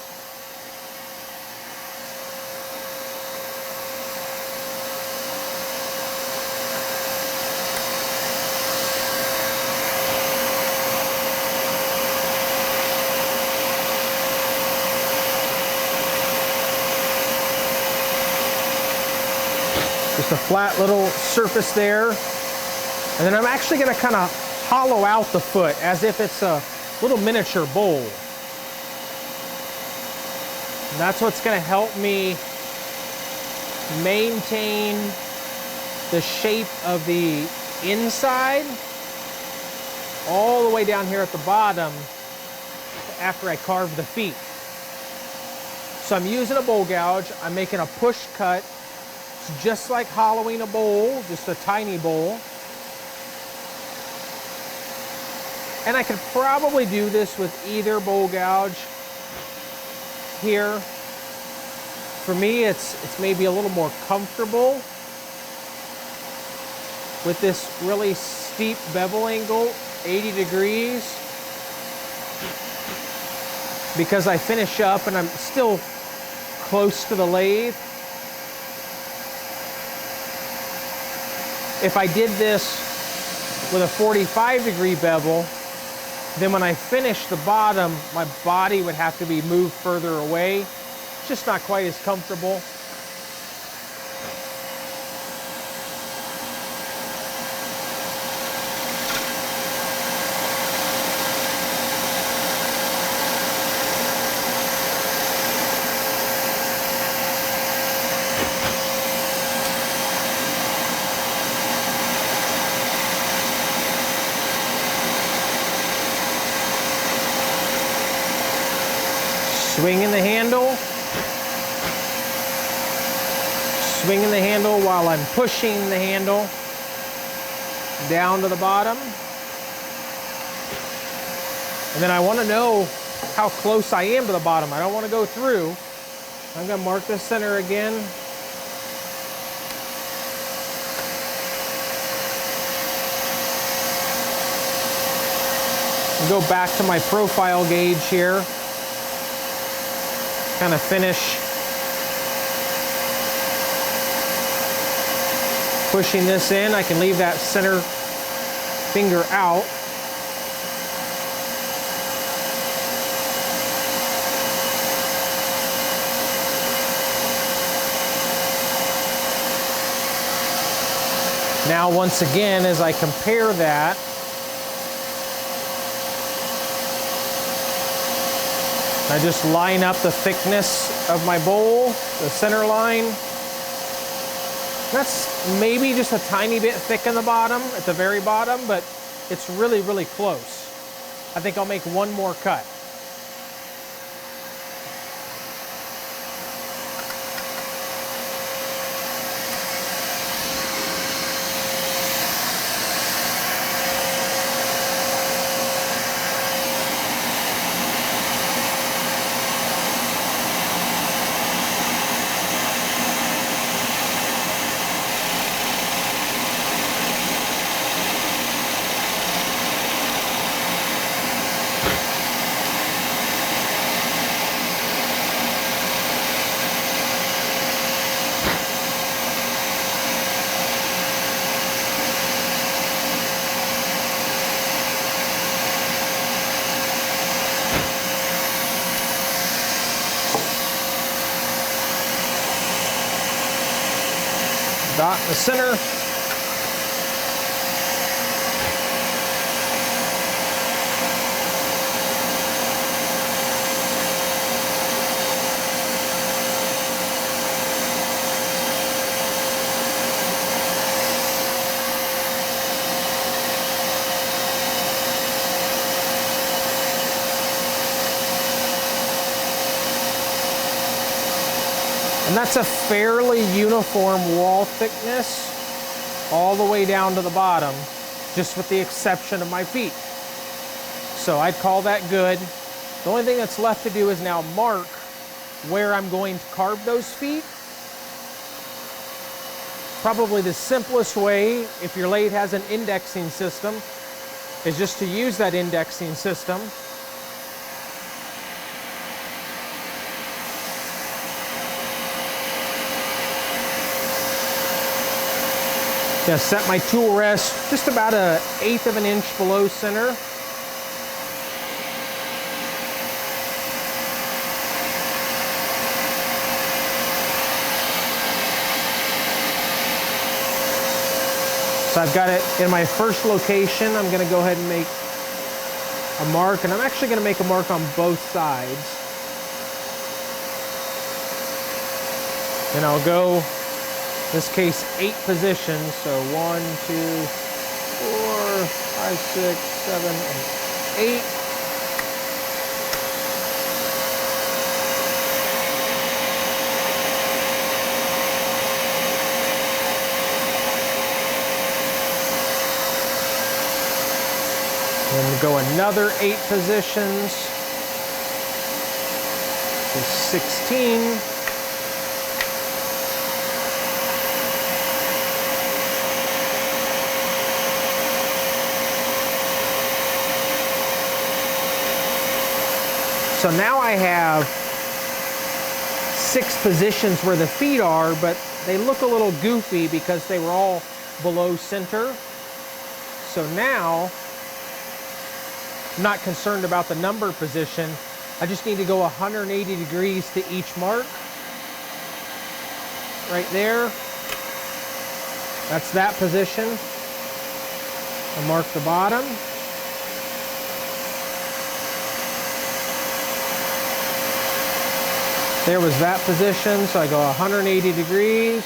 Just a flat little surface there. And then I'm actually going to kind of hollow out the foot as if it's a little miniature bowl. And that's what's going to help me maintain the shape of the inside all the way down here at the bottom after I carve the feet. So I'm using a bowl gouge. I'm making a push cut. It's just like hollowing a bowl, just a tiny bowl. And I could probably do this with either bowl gouge here. For me, it's maybe a little more comfortable with this really steep bevel angle, 80 degrees, because I finish up and I'm still close to the lathe. If I did this with a 45-degree bevel, then when I finish the bottom, my body would have to be moved further away. It's just not quite as comfortable. Swinging the handle. Swinging the handle while I'm pushing the handle down to the bottom. And then I want to know how close I am to the bottom. I don't want to go through. I'm going to mark the center again. And go back to my profile gauge here. Kind of finish pushing this in. I can leave that center finger out. Now, once again, as I compare that, I just line up the thickness of my bowl, the center line. That's maybe just a tiny bit thick in the bottom, at the very bottom, but it's really, really close. I think I'll make one more cut. Dot in the center. And that's a fairly uniform wall thickness all the way down to the bottom, just with the exception of my feet. So I'd call that good. The only thing that's left to do is now mark where I'm going to carve those feet. Probably the simplest way, if your lathe has an indexing system, is just to use that indexing system. Just set my tool rest just about 1/8 of an inch below center. So I've got it in my first location. I'm going to go ahead and make a mark, and I'm actually going to make a mark on both sides. Then I'll go, in this case, 8 positions. So 1, 2, 4, 5, 6, 7, and 8. Then we go another 8 positions. So 16. So now I have 6 positions where the feet are, but they look a little goofy because they were all below center. So now, I'm not concerned about the number position. I just need to go 180 degrees to each mark. Right there. That's that position. I'll mark the bottom. There was that position, so I go 180 degrees.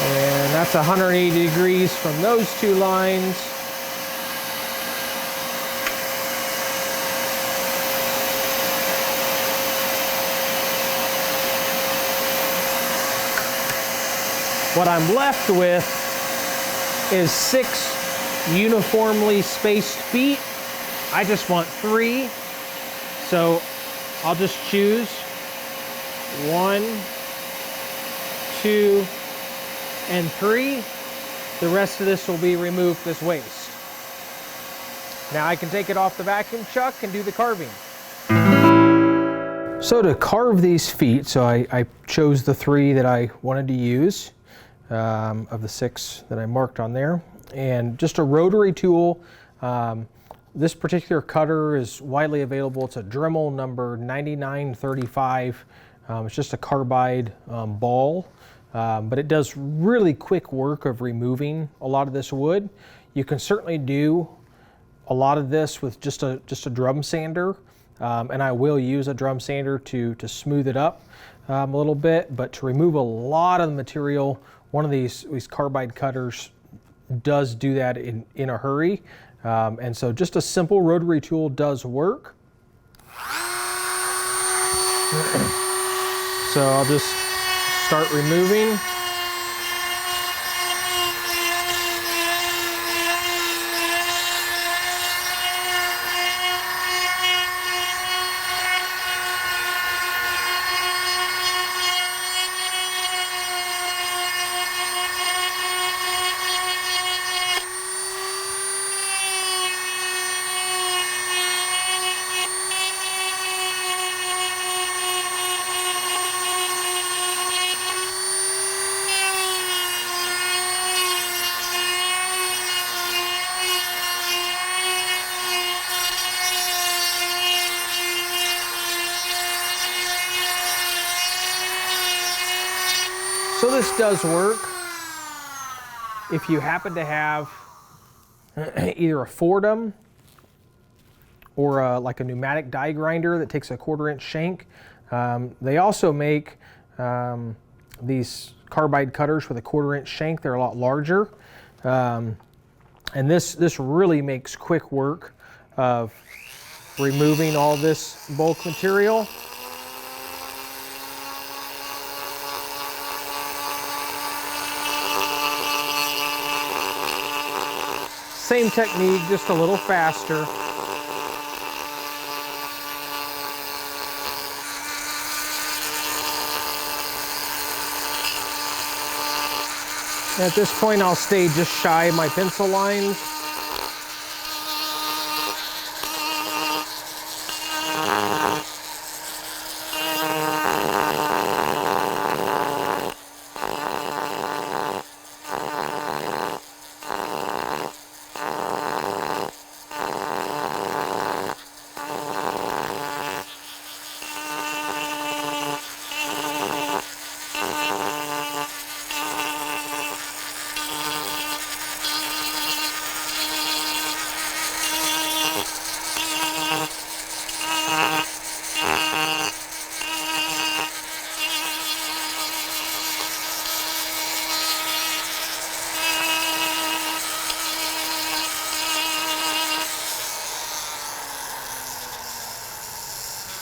And that's 180 degrees from those 2 lines. What I'm left with is 6 uniformly spaced feet. I just want 3, so I'll just choose 1, 2, and 3. The rest of this will be removed as waste. Now I can take it off the vacuum chuck and do the carving. So to carve these feet, so I chose the 3 that I wanted to use. Of the 6 that I marked on there, and just a rotary tool. This particular cutter is widely available. It's a Dremel number 9935. It's just a carbide ball, but it does really quick work of removing a lot of this wood. You can certainly do a lot of this with just a drum sander, and I will use a drum sander to smooth it up a little bit, but to remove a lot of the material, one of these carbide cutters does do that in a hurry. And so just a simple rotary tool does work. So I'll just start removing. So this does work. If you happen to have either a Fordham or like a pneumatic die grinder that takes a 1/4 inch shank, they also make these carbide cutters with a 1/4 inch shank. They're a lot larger. And this really makes quick work of removing all this bulk material. Same technique, just a little faster. At this point, I'll stay just shy of my pencil lines.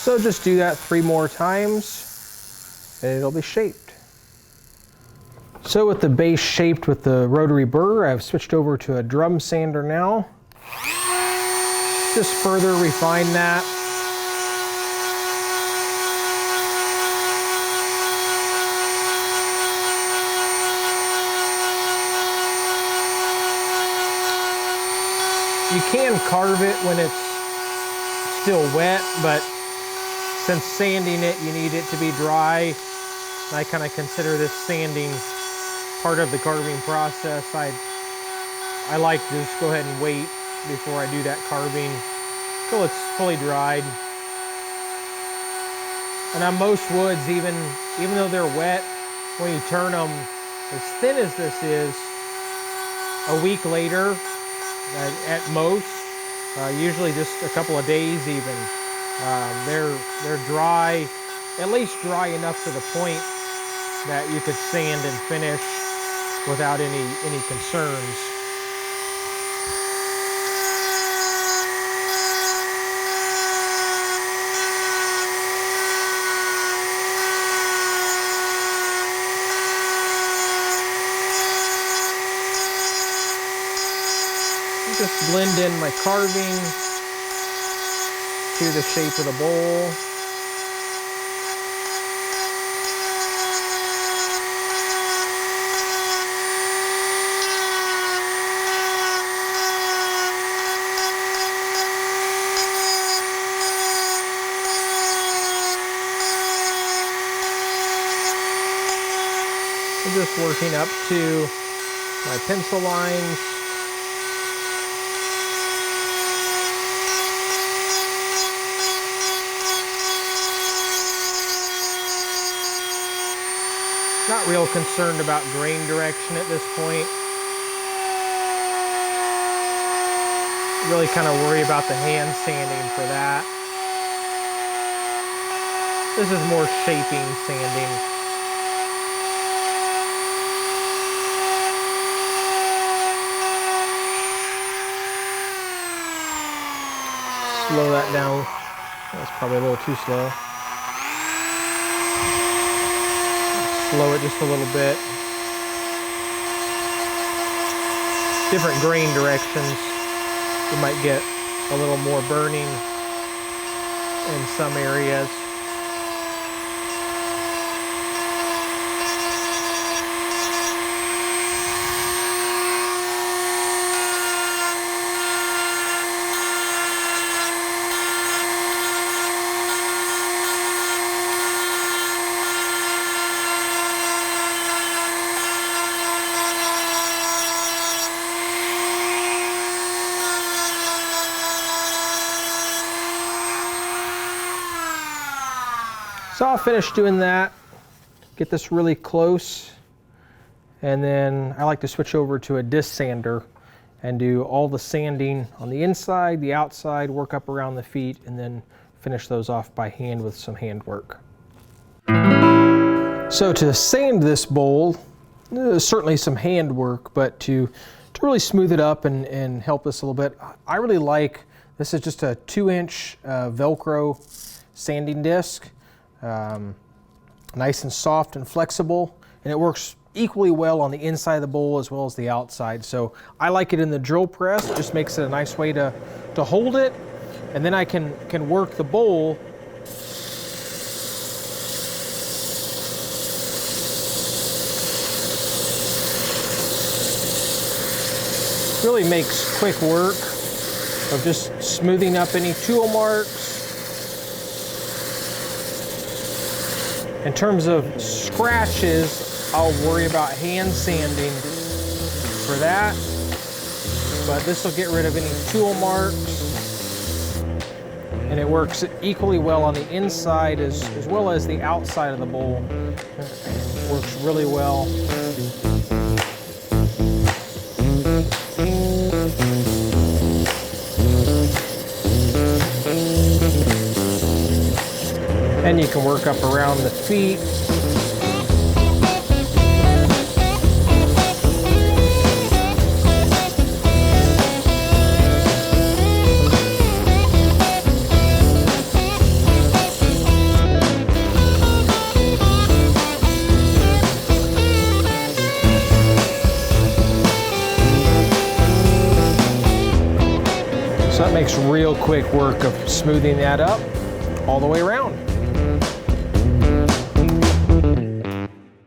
So just do that 3 more times and it'll be shaped. So with the base shaped with the rotary burr, I've switched over to a drum sander now. Just further refine that. You can carve it when it's still wet, but since sanding it, you need it to be dry. I kind of consider this sanding part of the carving process. I like to just go ahead and wait before I do that carving till it's fully dried. And on most woods, even though they're wet, when you turn them, as thin as this is, a week later, at most, usually just a couple of days even, they're dry, at least dry enough to the point that you could sand and finish without any concerns. Just blend in my carving to the shape of the bowl. I'm just working up to my pencil lines. Not real concerned about grain direction at this point. Really kind of worry about the hand sanding for that. This is more shaping sanding. Slow that down. That's probably a little too slow. Slow it just a little bit. Different grain directions. You might get a little more burning in some areas. So I'll finish doing that, get this really close, and then I like to switch over to a disc sander and do all the sanding on the inside, the outside, work up around the feet, and then finish those off by hand with some hand work. So to sand this bowl, certainly some hand work, but to really smooth it up and help this a little bit, I really like, this is just a 2-inch Velcro sanding disc. Nice and soft and flexible, and it works equally well on the inside of the bowl as well as the outside. So I like it in the drill press. It just makes it a nice way to hold it, and then I can work the bowl really makes quick work of just smoothing up any tool marks. In terms of scratches, I'll worry about hand sanding for that, but this will get rid of any tool marks, and it works equally well on the inside as well as the outside of the bowl. It works really well. And you can work up around the feet. So that makes real quick work of smoothing that up all the way around.